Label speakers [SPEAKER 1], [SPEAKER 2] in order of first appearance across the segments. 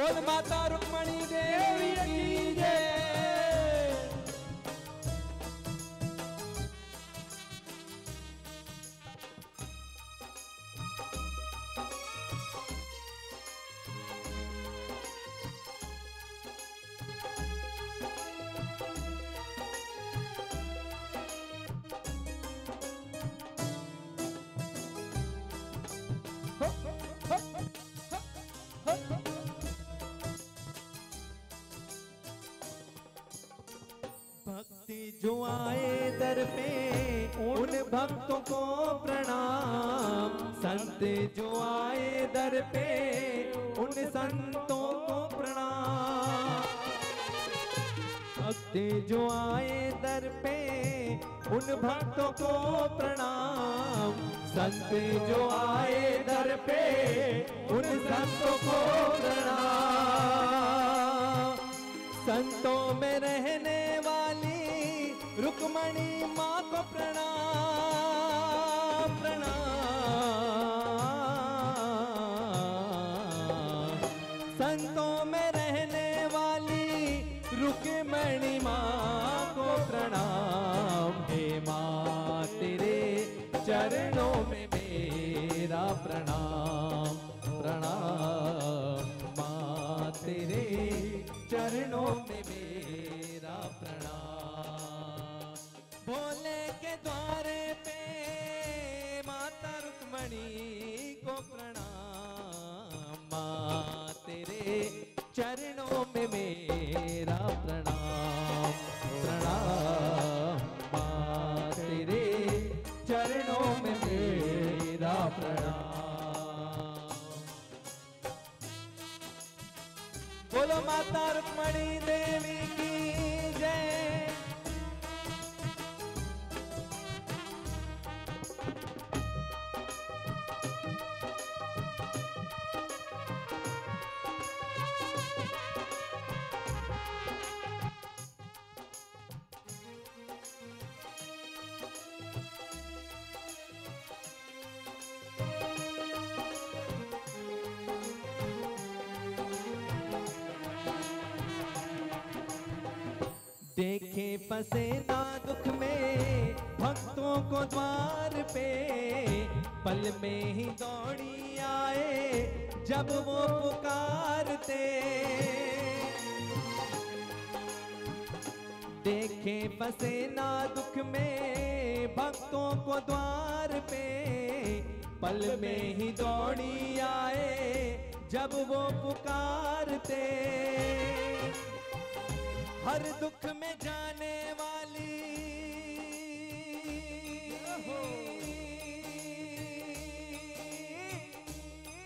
[SPEAKER 1] बोल माता रुक्मणी देवी की जय।
[SPEAKER 2] भक्ति जो आए दर पे उन भक्तों को प्रणाम, संत जो आए दर पे उन संतों को प्रणाम। भक्ति जो आए दर पे उन भक्तों को प्रणाम, संत जो आए दर पे उन संतों को प्रणाम। संतों में रहने वाली रुक्मणी माँ को प्रणाम प्रणाम। संतों में रहने वाली रुक्मणी माँ को प्रणाम। हे माँ तेरे चरणों में मेरा प्रणाम प्रणाम। माँ तेरे चरणों में मेरा प्रणाम। भोले के द्वारे पे माता रुक्मणी को प्रणाम। माँ तेरे चरणों में मेरा प्रणाम प्रणाम। माँ तेरे चरणों में मेरा प्रणाम। बोलो माता रुक्मणी देवी की जय। देखे फंसे ना दुख में भक्तों को द्वार पे, पल में ही दौड़ी आए जब वो पुकारते। देखे फंसे ना दुख में भक्तों को द्वार पे, पल में ही दौड़ी आए जब वो पुकारते। हर दुख में जाने वाली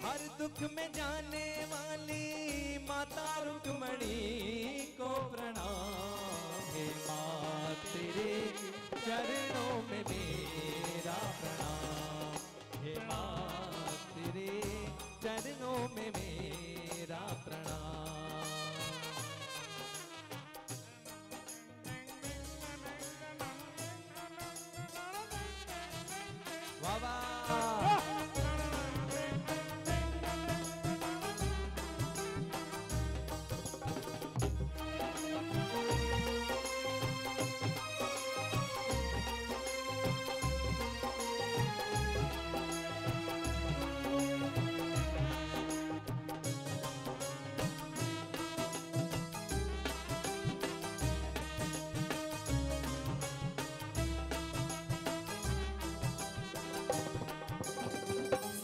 [SPEAKER 2] हर दुख में जाने वाली माता रुक्मणी को प्रणाम। हे माँ तेरे चरणों में मेरा प्रणाम। हे माँ तेरे चरणों में मेरा प्रणाम। बाबा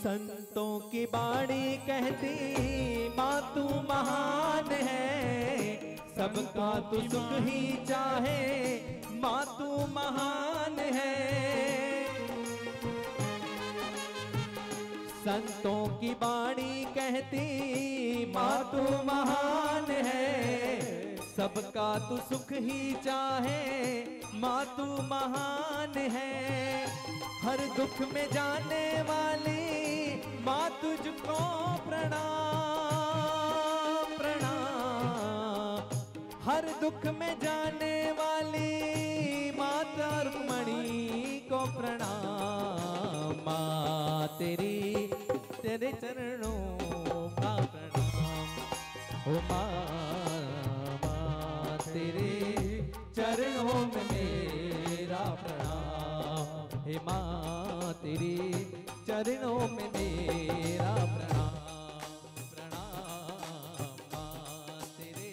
[SPEAKER 2] संतों की बाणी कहती माँ तू महान है, सबका तू सुख ही चाहे माँ तू महान है। संतों की बाणी कहती माँ तू महान है, सबका तू सुख ही चाहे माँ तू महान है। हर दुख में जाने वाली माँ तुझको प्रणाम प्रणाम। हर दुख में जाने वाली माता रुक्मणी को प्रणाम। माँ तेरे चरणों का प्रणाम। ओ ओ माँ तेरे चरणों में मेरा प्रणाम। हे माँ तेरे चरणों में मेरा प्रणाम। प्रणाम माँ तेरे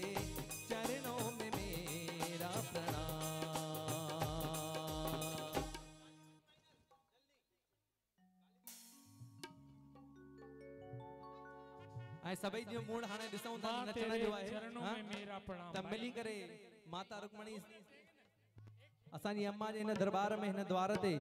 [SPEAKER 2] चरणों में मेरा प्रणाम। ऐं सभई जो मूड हाणे ॾिसूं था
[SPEAKER 1] मां
[SPEAKER 2] नचण
[SPEAKER 1] तेरे
[SPEAKER 2] जो आहे
[SPEAKER 1] चरणों
[SPEAKER 2] हाँ?
[SPEAKER 1] में मेरा प्रणाम
[SPEAKER 2] त मिली करे माता रुक्मणी असांजी अम्मा जे हिन दरबार में हिन द्वार ते